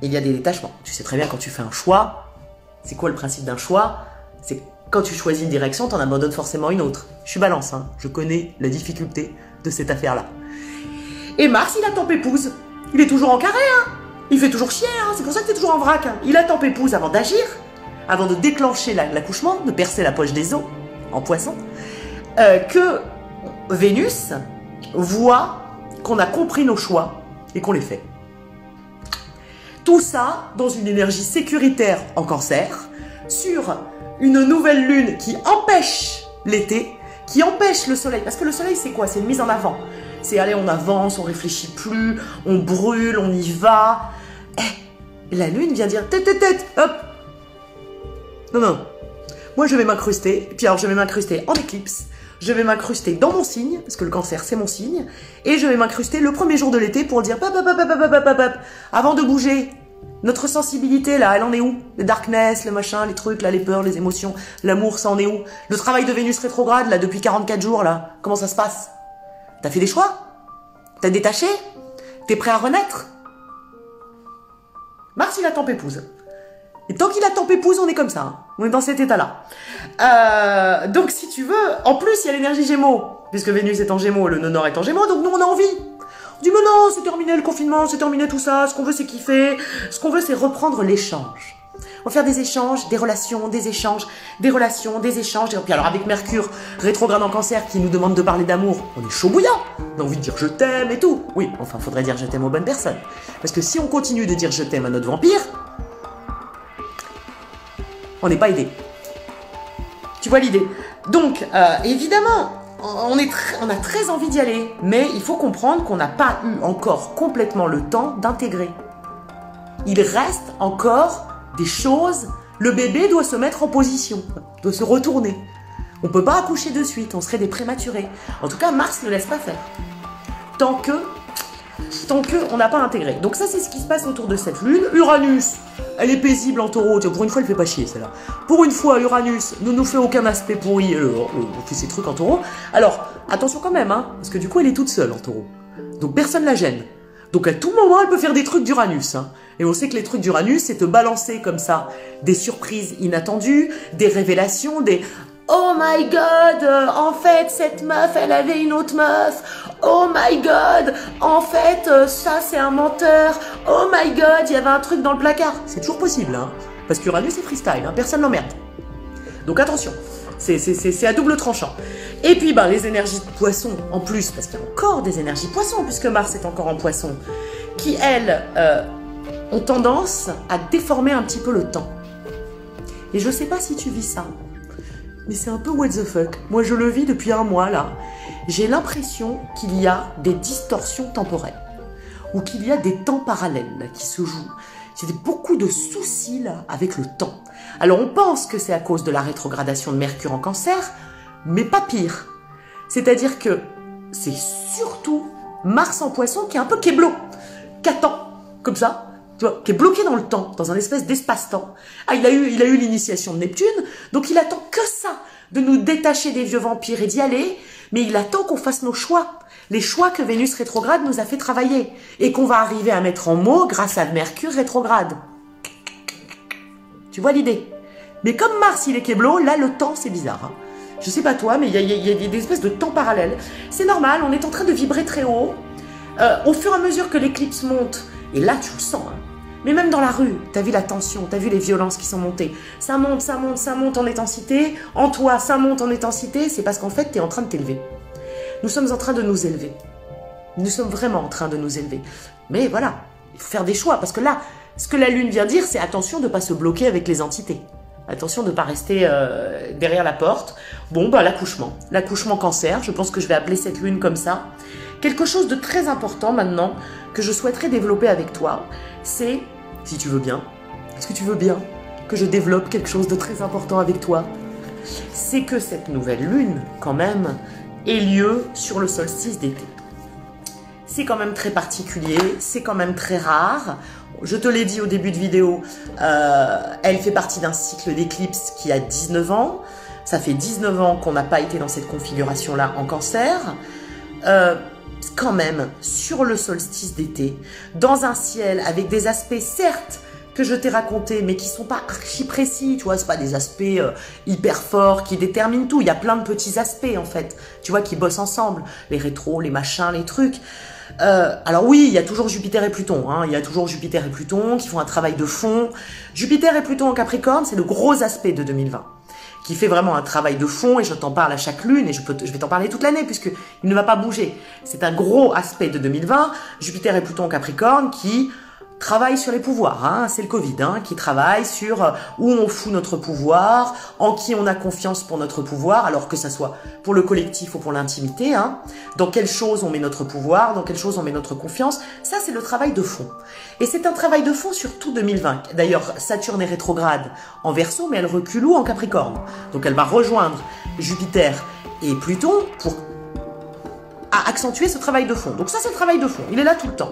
Il y a des détachements. Tu sais très bien quand tu fais un choix, c'est quoi le principe d'un choix? C'est quand tu choisis une direction, t'en abandonnes forcément une autre. Je suis balance, hein. Je connais la difficulté de cette affaire-là. Et Mars, il attend Pépouze. Il est toujours en carré, hein. Il fait toujours chier, hein. C'est pour ça que t'es toujours en vrac, hein. Il attend Pépouze avant d'agir, avant de déclencher l'accouchement, de percer la poche des os, en poisson, que Vénus voit qu'on a compris nos choix et qu'on les fait. Tout ça dans une énergie sécuritaire en Cancer, sur une nouvelle lune qui empêche l'été, qui empêche le soleil. Parce que le soleil, c'est quoi? C'est une mise en avant. C'est allez, on avance, on réfléchit plus, on brûle, on y va. La lune vient dire tête, hop. Non. Moi, je vais m'incruster. Puis alors, je vais m'incruster en éclipse. Je vais m'incruster dans mon signe, parce que le Cancer, c'est mon signe. Et je vais m'incruster le premier jour de l'été pour dire pop, avant de bouger. Notre sensibilité, là, elle en est où? Le darkness, le machin, les trucs, là, les peurs, les émotions, l'amour, ça en est où? Le travail de Vénus rétrograde, là, depuis 44 jours, là, comment ça se passe? T'as fait des choix? T'as détaché? T'es prêt à renaître? Mars, il attend Pépouze. Et tant qu'il attend Pépouze, on est comme ça. Hein. On est dans cet état-là. Donc, si tu veux, en plus, il y a l'énergie Gémeaux. Puisque Vénus est en Gémeaux, le nœud nord est en Gémeaux, donc nous, on a envie. On dit, mais non, c'est terminé le confinement, c'est terminé tout ça. Ce qu'on veut, c'est kiffer. Ce qu'on veut, c'est reprendre l'échange. On va faire des échanges, des relations, des échanges, des relations, des échanges. Et puis alors, avec Mercure, rétrograde en Cancer, qui nous demande de parler d'amour, on est chaud bouillant. On a envie de dire je t'aime et tout. Oui, enfin, faudrait dire je t'aime aux bonnes personnes. Parce que si on continue de dire je t'aime à notre vampire, on n'est pas aidé. Tu vois l'idée? Donc, évidemment, on a très envie d'y aller, mais il faut comprendre qu'on n'a pas eu encore complètement le temps d'intégrer. Il reste encore des choses. Le bébé doit se mettre en position, doit se retourner. On ne peut pas accoucher de suite, on serait des prématurés. En tout cas, Mars ne laisse pas faire. Tant que on n'a pas intégré. Donc ça, c'est ce qui se passe autour de cette lune. Uranus, elle est paisible en taureau. Pour une fois, elle fait pas chier, celle-là. Pour une fois, Uranus ne nous fait aucun aspect pourri. On fait ses trucs en taureau. Alors, attention quand même, hein, parce que du coup, elle est toute seule en taureau. Donc personne la gêne. Donc à tout moment, elle peut faire des trucs d'Uranus. Hein. Et on sait que les trucs d'Uranus, c'est te balancer comme ça des surprises inattendues, des révélations, des... Oh my god, en fait, cette meuf, elle avait une autre meuf. Oh my god, en fait, ça, c'est un menteur. Oh my god, il y avait un truc dans le placard. C'est toujours possible, hein. Parce qu'Uranus, c'est freestyle, hein, personne n'emmerde. Donc attention, c'est à double tranchant. Et puis, les énergies de poisson, en plus, parce qu'il y a encore des énergies poisson, puisque Mars est encore en poisson, qui, elles, ont tendance à déformer un petit peu le temps. Et je sais pas si tu vis ça, mais c'est un peu what the fuck. Moi, je le vis depuis un mois, là. J'ai l'impression qu'il y a des distorsions temporelles, ou qu'il y a des temps parallèles là, qui se jouent. J'ai beaucoup de soucis, là, avec le temps. Alors, on pense que c'est à cause de la rétrogradation de Mercure en Cancer, mais pas pire. C'est-à-dire que c'est surtout Mars en Poisson qui est un peu kéblo, qui attend, comme ça, tu vois, qui est bloqué dans le temps, dans un espèce d'espace-temps. Ah, il a eu l'initiation de Neptune, donc il attend que ça, de nous détacher des vieux vampires et d'y aller, mais il attend qu'on fasse nos choix, les choix que Vénus rétrograde nous a fait travailler, et qu'on va arriver à mettre en mots grâce à Mercure rétrograde. Tu vois l'idée? Mais comme Mars, il est kéblo, là, le temps, c'est bizarre. Hein. Je sais pas toi, mais il y a des espèces de temps parallèles. C'est normal, on est en train de vibrer très haut. Au fur et à mesure que l'éclipse monte, et là, tu le sens, hein. Mais même dans la rue, t'as vu la tension, t'as vu les violences qui sont montées. Ça monte, ça monte, ça monte en intensité. En toi, ça monte en intensité. C'est parce qu'en fait, t'es en train de t'élever. Nous sommes en train de nous élever. Nous sommes vraiment en train de nous élever. Mais voilà, il faut faire des choix. Parce que là, ce que la Lune vient dire, c'est attention de ne pas se bloquer avec les entités. Attention de ne pas rester derrière la porte. Bon, l'accouchement. L'accouchement Cancer, je pense que je vais appeler cette Lune comme ça. Quelque chose de très important maintenant que je souhaiterais développer avec toi, c'est, si tu veux bien, est-ce que tu veux bien que je développe quelque chose de très important avec toi? C'est que cette nouvelle lune, quand même, ait lieu sur le solstice d'été. C'est quand même très particulier, c'est quand même très rare. Je te l'ai dit au début de vidéo, elle fait partie d'un cycle d'éclipse qui a 19 ans. Ça fait 19 ans qu'on n'a pas été dans cette configuration-là en Cancer. quand même sur le solstice d'été, dans un ciel avec des aspects certes que je t'ai racontés, mais qui sont pas archi précis, tu vois, c'est pas des aspects hyper forts qui déterminent tout. Il y a plein de petits aspects en fait, tu vois, qui bossent ensemble, les rétros, les machins, les trucs. Alors oui, il y a toujours Jupiter et Pluton, hein. Il y a toujours Jupiter et Pluton qui font un travail de fond. Jupiter et Pluton en Capricorne, c'est le gros aspect de 2020, qui fait vraiment un travail de fond, et je t'en parle à chaque lune, et je vais t'en parler toute l'année, puisque il ne va pas bouger. C'est un gros aspect de 2020, Jupiter et Pluton en Capricorne, qui travaille sur les pouvoirs, hein, c'est le Covid, hein, qui travaille sur où on fout notre pouvoir, en qui on a confiance pour notre pouvoir, alors que ça soit pour le collectif ou pour l'intimité, hein, dans quelle chose on met notre pouvoir, dans quelle chose on met notre confiance, ça c'est le travail de fond. Et c'est un travail de fond sur tout 2020. D'ailleurs, Saturne est rétrograde en Verseau, mais elle recule où en Capricorne. Donc elle va rejoindre Jupiter et Pluton pour accentuer ce travail de fond. Donc ça c'est le travail de fond, il est là tout le temps.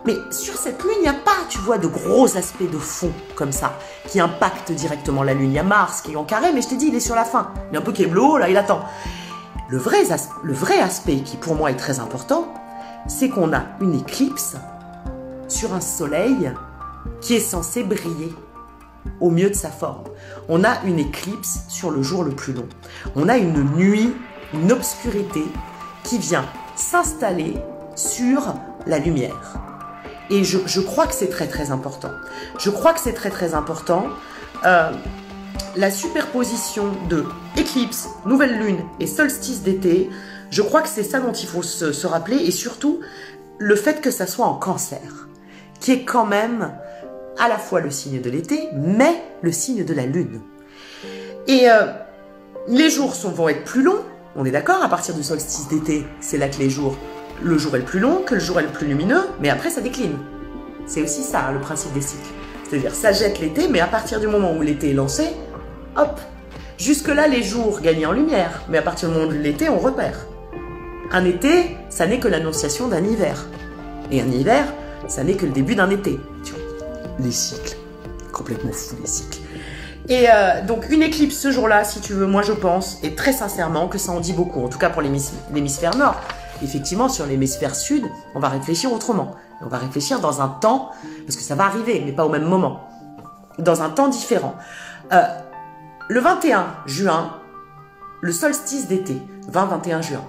Mais sur cette lune, il n'y a pas, tu vois, de gros aspects de fond comme ça, qui impactent directement la lune. Il y a Mars qui est en carré, mais je t'ai dit, il est sur la fin. Il est un peu kéblo, là, il attend. Le vrai aspect qui, pour moi, est très important, c'est qu'on a une éclipse sur un soleil qui est censé briller au mieux de sa forme. On a une éclipse sur le jour le plus long. On a une nuit, une obscurité qui vient s'installer sur la lumière. Et je crois que c'est très très important. Je crois que c'est très très important. La superposition de éclipse, nouvelle lune et solstice d'été, je crois que c'est ça dont il faut se rappeler. Et surtout, le fait que ça soit en Cancer, qui est quand même à la fois le signe de l'été, mais le signe de la lune. Et les jours vont être plus longs, on est d'accord, à partir du solstice d'été, c'est là que le jour est le plus long, que le jour est le plus lumineux, mais après ça décline. C'est aussi ça, le principe des cycles. C'est-à-dire, ça jette l'été, mais à partir du moment où l'été est lancé, hop, jusque-là, les jours gagnent en lumière, mais à partir du moment de l'été, on repère. Un été, ça n'est que l'annonciation d'un hiver. Et un hiver, ça n'est que le début d'un été. Tu vois, les cycles, complètement fous les cycles. Et donc, une éclipse ce jour-là, si tu veux, moi je pense, et très sincèrement, que ça en dit beaucoup, en tout cas pour l'hémisphère nord. Effectivement, sur l'hémisphère sud, on va réfléchir autrement. On va réfléchir dans un temps, parce que ça va arriver, mais pas au même moment. Dans un temps différent. Le 21 juin, le solstice d'été, 20-21 juin,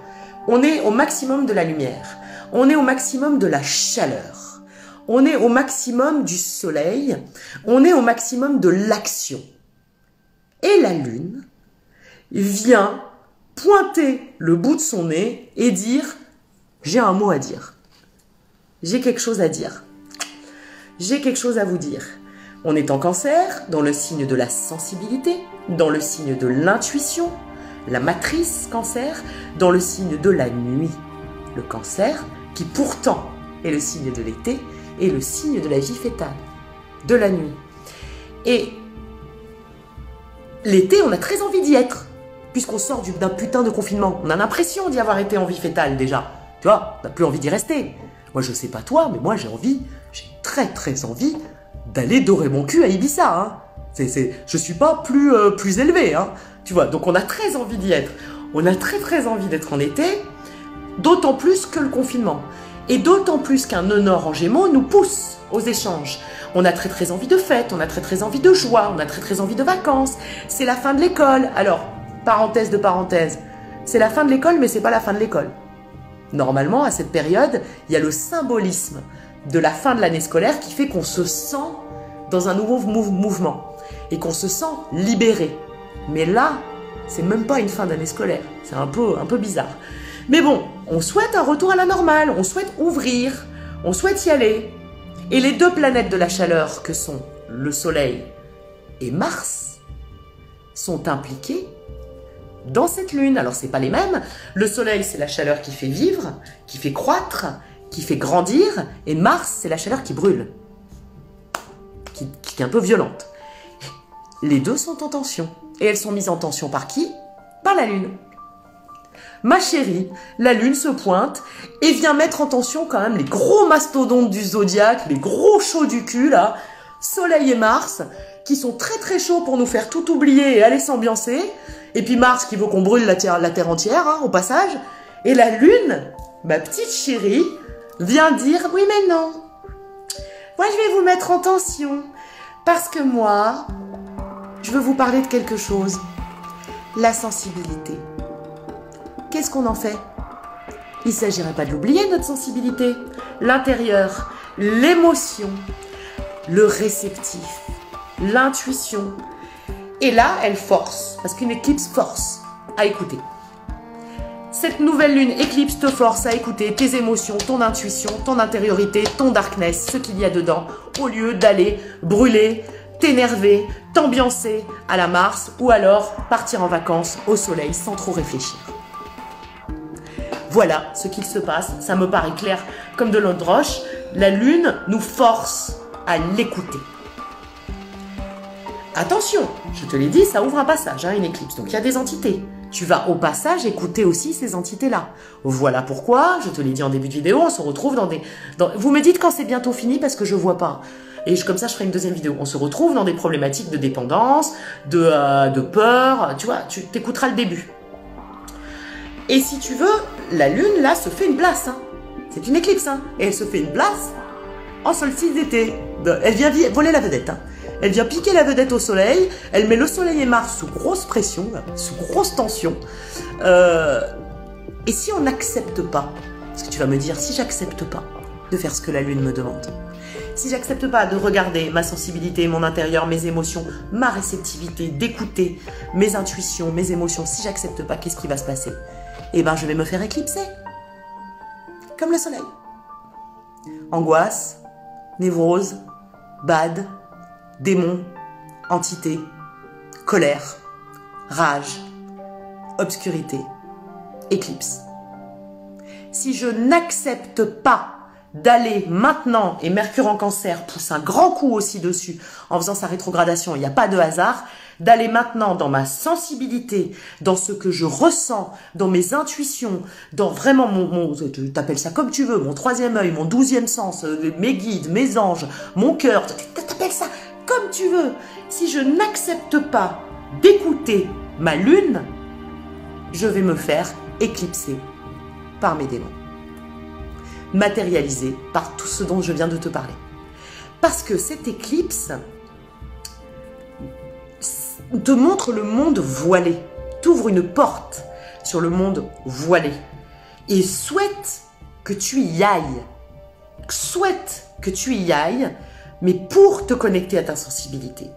on est au maximum de la lumière. On est au maximum de la chaleur. On est au maximum du soleil. On est au maximum de l'action. Et la lune vient pointer le bout de son nez et dire « J'ai un mot à dire. J'ai quelque chose à dire. J'ai quelque chose à vous dire. » On est en Cancer, dans le signe de la sensibilité, dans le signe de l'intuition, la matrice Cancer, dans le signe de la nuit. Le Cancer, qui pourtant est le signe de l'été, est le signe de la vie fétale, de la nuit. Et l'été, on a très envie d'y être, puisqu'on sort d'un putain de confinement. On a l'impression d'y avoir été en vie fétale déjà. Tu vois, on n'a plus envie d'y rester. Moi, je sais pas toi, mais moi, j'ai très très envie d'aller dorer mon cul à Ibiza. Hein. Je suis pas plus élevé. Hein. Tu vois, donc on a très envie d'y être. On a très très envie d'être en été, d'autant plus que le confinement. Et d'autant plus qu'un nœud nord en Gémeaux nous pousse aux échanges. On a très très envie de fêtes, on a très très envie de joie, on a très très envie de vacances. C'est la fin de l'école. Alors, parenthèse de parenthèse, c'est la fin de l'école, mais c'est pas la fin de l'école. Normalement, à cette période, il y a le symbolisme de la fin de l'année scolaire qui fait qu'on se sent dans un nouveau mouvement et qu'on se sent libéré. Mais là, c'est même pas une fin d'année scolaire. C'est un peu bizarre. Mais bon, on souhaite un retour à la normale, on souhaite ouvrir, on souhaite y aller. Et les deux planètes de la chaleur que sont le Soleil et Mars sont impliquées dans cette lune. Alors, c'est pas les mêmes. Le Soleil, c'est la chaleur qui fait vivre, qui fait croître, qui fait grandir. Et Mars, c'est la chaleur qui brûle, qui est un peu violente. Les deux sont en tension. Et elles sont mises en tension par qui? Par la Lune. Ma chérie, la Lune se pointe et vient mettre en tension quand même les gros mastodontes du zodiaque, les gros chauds du cul, là, Soleil et Mars, qui sont très très chauds pour nous faire tout oublier et aller s'ambiancer. Et puis Mars qui veut qu'on brûle la Terre entière, hein, au passage. Et la Lune ma petite chérie vient dire « Oui, mais non. Moi, je vais vous mettre en tension. Parce que moi, je veux vous parler de quelque chose. La sensibilité. Qu'est-ce qu'on en fait? Il ne s'agirait pas de l'oublier, notre sensibilité. L'intérieur, l'émotion, le réceptif, l'intuition. Et là, elle force, parce qu'une éclipse force à écouter. Cette nouvelle lune éclipse te force à écouter tes émotions, ton intuition, ton intériorité, ton darkness, ce qu'il y a dedans, au lieu d'aller brûler, t'énerver, t'ambiancer à la Mars ou alors partir en vacances au soleil sans trop réfléchir. Voilà ce qu'il se passe, ça me paraît clair comme de l'eau de roche. La lune nous force à l'écouter. Attention, je te l'ai dit, ça ouvre un passage, une éclipse, donc il y a des entités. Tu vas au passage écouter aussi ces entités-là. Voilà pourquoi, je te l'ai dit en début de vidéo, on se retrouve dans des... Vous me dites quand c'est bientôt fini parce que je vois pas. Et comme ça, je ferai une deuxième vidéo. On se retrouve dans des problématiques de dépendance, de peur. Tu vois, tu t'écouteras le début. Et si tu veux, la lune, là, se fait une place. C'est une éclipse. Et elle se fait une place en solstice d'été. Elle vient voler la vedette. Elle vient piquer la vedette au soleil. Elle met le soleil et Mars sous grosse pression, sous grosse tension. Et si on n'accepte pas, parce que tu vas me dire, si j'accepte pas de faire ce que la lune me demande, si j'accepte pas de regarder ma sensibilité, mon intérieur, mes émotions, ma réceptivité, d'écouter mes intuitions, mes émotions, si j'accepte pas, qu'est-ce qui va se passer? Eh ben, je vais me faire éclipser. Comme le soleil. Angoisse, névrose, bad, démon, entité, colère, rage, obscurité, éclipse. Si je n'accepte pas d'aller maintenant, et Mercure en Cancer pousse un grand coup aussi dessus en faisant sa rétrogradation, il n'y a pas de hasard, d'aller maintenant dans ma sensibilité, dans ce que je ressens, dans mes intuitions, dans vraiment tu t'appelles ça comme tu veux, mon troisième œil, mon 12e sens, mes guides, mes anges, mon cœur, t'appelles ça comme tu veux. Si je n'accepte pas d'écouter ma lune, je vais me faire éclipser par mes démons. Matérialisé par tout ce dont je viens de te parler. Parce que cette éclipse te montre le monde voilé, t'ouvre une porte sur le monde voilé et souhaite que tu y ailles. Souhaite que tu y ailles, mais pour te connecter à ta sensibilité.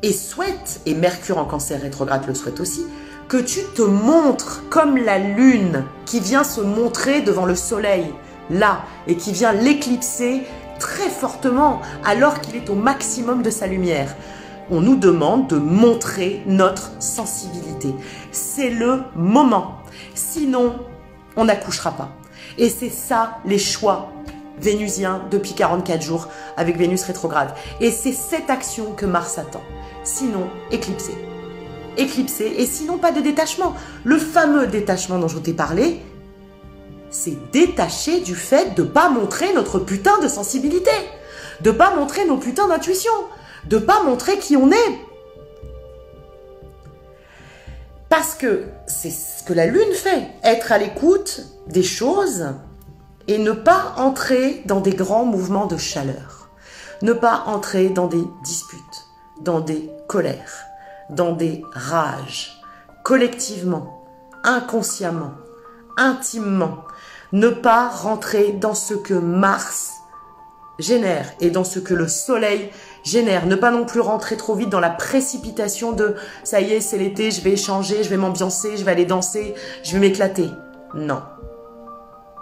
Et souhaite, et Mercure en Cancer rétrograde le souhaite aussi, que tu te montres comme la lune qui vient se montrer devant le soleil, là, et qui vient l'éclipser très fortement alors qu'il est au maximum de sa lumière. On nous demande de montrer notre sensibilité. C'est le moment. Sinon, on n'accouchera pas. Et c'est ça les choix vénusiens depuis 44 jours avec Vénus rétrograde. Et c'est cette action que Mars attend. Sinon, éclipsé. Éclipsé. Et sinon, pas de détachement. Le fameux détachement dont je t'ai parlé, c'est détacher du fait de ne pas montrer notre putain de sensibilité. De ne pas montrer nos putains d'intuition. De ne pas montrer qui on est. Parce que c'est ce que la lune fait. Être à l'écoute des choses et ne pas entrer dans des grands mouvements de chaleur. Ne pas entrer dans des disputes, dans des colères, dans des rages, collectivement, inconsciemment, intimement. Ne pas rentrer dans ce que Mars génère et dans ce que le soleil génère. Ne pas non plus rentrer trop vite dans la précipitation de « ça y est, c'est l'été, je vais échanger, je vais m'ambiancer, je vais aller danser, je vais m'éclater ». Non.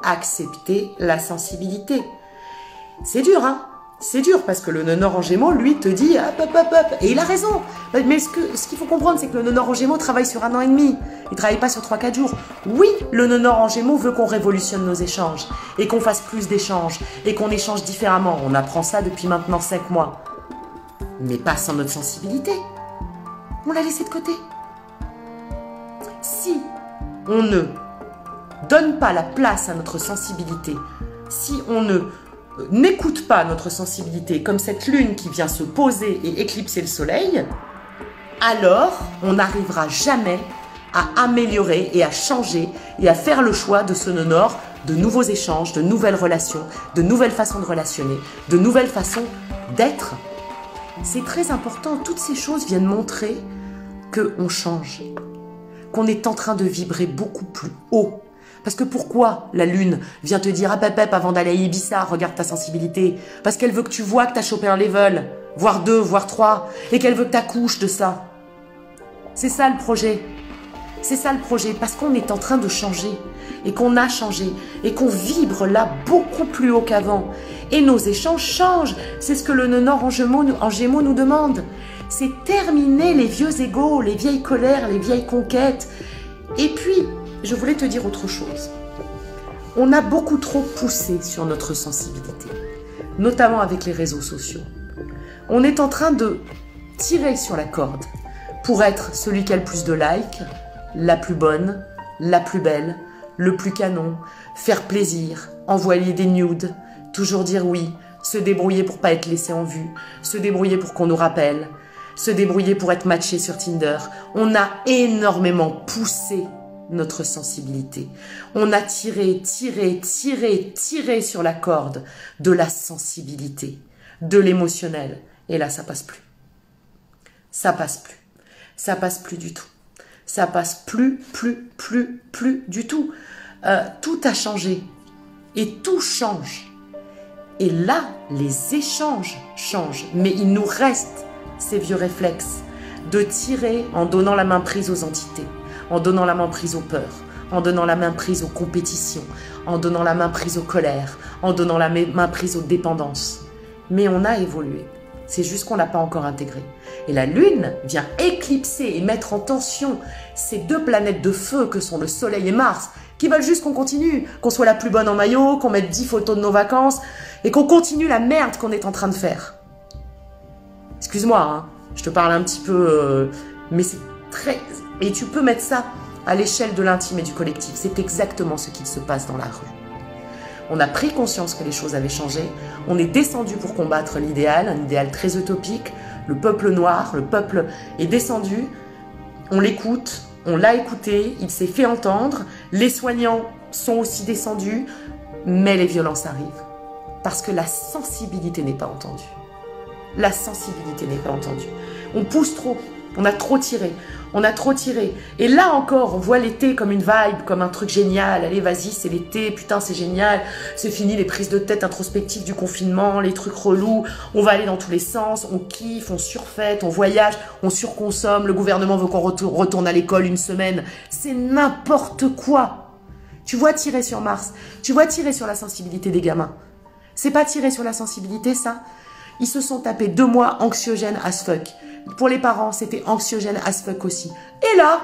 Accepter la sensibilité. C'est dur, hein? C'est dur parce que le nœud nord en Gémeaux, lui, te dit hop, hop, hop, hop. Et il a raison. Mais ce qu'il faut comprendre, c'est que le nœud nord en Gémeaux travaille sur 1 an et demi. Il ne travaille pas sur 3-4 jours. Oui, le nœud nord en Gémeaux veut qu'on révolutionne nos échanges et qu'on fasse plus d'échanges et qu'on échange différemment. On apprend ça depuis maintenant 5 mois. Mais pas sans notre sensibilité. On l'a laissé de côté. Si on ne donne pas la place à notre sensibilité, si on n'écoute pas notre sensibilité comme cette lune qui vient se poser et éclipser le soleil, alors on n'arrivera jamais à améliorer et à changer et à faire le choix de ce nœud nord de nouveaux échanges, de nouvelles relations, de nouvelles façons de relationner, de nouvelles façons d'être. C'est très important. Toutes ces choses viennent montrer qu'on change, qu'on est en train de vibrer beaucoup plus haut. Parce que pourquoi la lune vient te dire « Ah pep, avant d'aller à Ibiza, regarde ta sensibilité ». Parce qu'elle veut que tu vois que tu as chopé un level, voire 2, voire 3, et qu'elle veut que tu accouches de ça. C'est ça le projet. C'est ça le projet, parce qu'on est en train de changer, et qu'on a changé, et qu'on vibre là beaucoup plus haut qu'avant. Et nos échanges changent. C'est ce que le nœud nord en Gémeaux nous demande. C'est terminer les vieux égos, les vieilles colères, les vieilles conquêtes. Et puis, je voulais te dire autre chose. On a beaucoup trop poussé sur notre sensibilité, notamment avec les réseaux sociaux. On est en train de tirer sur la corde pour être celui qui a le plus de likes, la plus bonne, la plus belle, le plus canon, faire plaisir, envoyer des nudes, toujours dire oui, se débrouiller pour pas être laissé en vue, se débrouiller pour qu'on nous rappelle, se débrouiller pour être matché sur Tinder. On a énormément poussé notre sensibilité. On a tiré sur la corde de la sensibilité, de l'émotionnel. Et là, ça passe plus. Ça passe plus. Ça passe plus du tout. Ça passe plus du tout. Tout a changé. Et tout change. Et là, les échanges changent. Mais il nous reste ces vieux réflexes de tirer en donnant la main prise aux entités, en donnant la main prise aux peurs, en donnant la main prise aux compétitions, en donnant la main prise aux colères, en donnant la main prise aux dépendances. Mais on a évolué. C'est juste qu'on n'a pas encore intégré. Et la Lune vient éclipser et mettre en tension ces deux planètes de feu que sont le Soleil et Mars, qui veulent juste qu'on continue, qu'on soit la plus bonne en maillot, qu'on mette 10 photos de nos vacances, et qu'on continue la merde qu'on est en train de faire. Excuse-moi, hein, je te parle un petit peu, mais c'est très... Et tu peux mettre ça à l'échelle de l'intime et du collectif. C'est exactement ce qui se passe dans la rue. On a pris conscience que les choses avaient changé. On est descendu pour combattre l'idéal, un idéal très utopique. Le peuple noir, le peuple est descendu. On l'écoute, on l'a écouté, il s'est fait entendre. Les soignants sont aussi descendus, mais les violences arrivent. Parce que la sensibilité n'est pas entendue. La sensibilité n'est pas entendue. On pousse trop. On a trop tiré, on a trop tiré. Et là encore, on voit l'été comme une vibe, comme un truc génial. Allez, vas-y, c'est l'été, putain, c'est génial. C'est fini les prises de tête introspectives du confinement, les trucs relous. On va aller dans tous les sens, on kiffe, on surfête, on voyage, on surconsomme. Le gouvernement veut qu'on retourne à l'école une semaine. C'est n'importe quoi. Tu vois tirer sur Mars, tu vois tirer sur la sensibilité des gamins. C'est pas tirer sur la sensibilité, ça. Ils se sont tapés 2 mois anxiogènes as fuck. Pour les parents, c'était anxiogène as fuck aussi. Et là,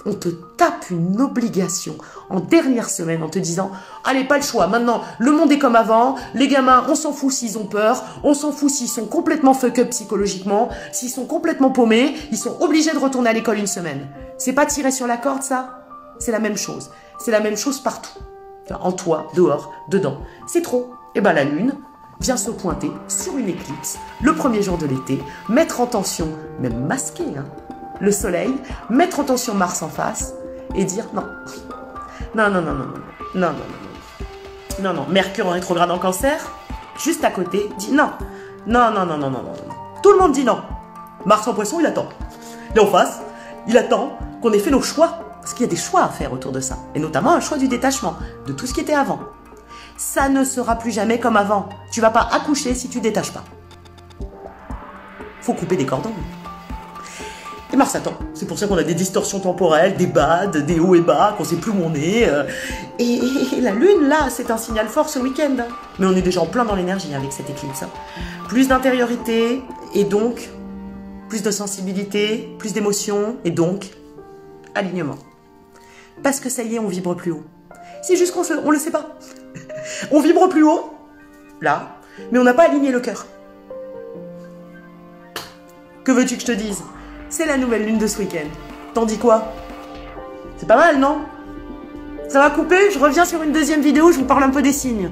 on te tape une obligation en dernière semaine en te disant « Allez, pas le choix, maintenant, le monde est comme avant, les gamins, on s'en fout s'ils ont peur, on s'en fout s'ils sont complètement fuck up psychologiquement, s'ils sont complètement paumés, ils sont obligés de retourner à l'école une semaine. » C'est pas tirer sur la corde, ça? C'est la même chose. C'est la même chose partout. En toi, dehors, dedans. C'est trop. Et ben la Lune vient se pointer sur une éclipse, le premier jour de l'été, mettre en tension, même masquer, hein, le Soleil, mettre en tension Mars en face, et dire non. Non, non, non, non, non, non, non, non, non, non, Mercure en rétrograde en Cancer, juste à côté, dit non. Non, non, non, non, non, non. Tout le monde dit non. Mars en Poisson, il attend. Et en face, il attend qu'on ait fait nos choix, parce qu'il y a des choix à faire autour de ça, et notamment un choix du détachement, de tout ce qui était avant. Ça ne sera plus jamais comme avant. Tu vas pas accoucher si tu détaches pas. Faut couper des cordons. Et Mars attend. C'est pour ça qu'on a des distorsions temporelles, des bades, des hauts et bas, qu'on sait plus où on est. Et la Lune, là, c'est un signal fort ce week-end. Mais on est déjà en plein dans l'énergie avec cette éclipse. Plus d'intériorité, et donc, plus de sensibilité, plus d'émotion, et donc, alignement. Parce que ça y est, on vibre plus haut. C'est juste qu'on le sait pas. On vibre plus haut, là, mais on n'a pas aligné le cœur. Que veux-tu que je te dise? C'est la nouvelle lune de ce week-end. T'en dis quoi? C'est pas mal, non? Ça va couper? Je reviens sur une deuxième vidéo, je vous parle un peu des signes.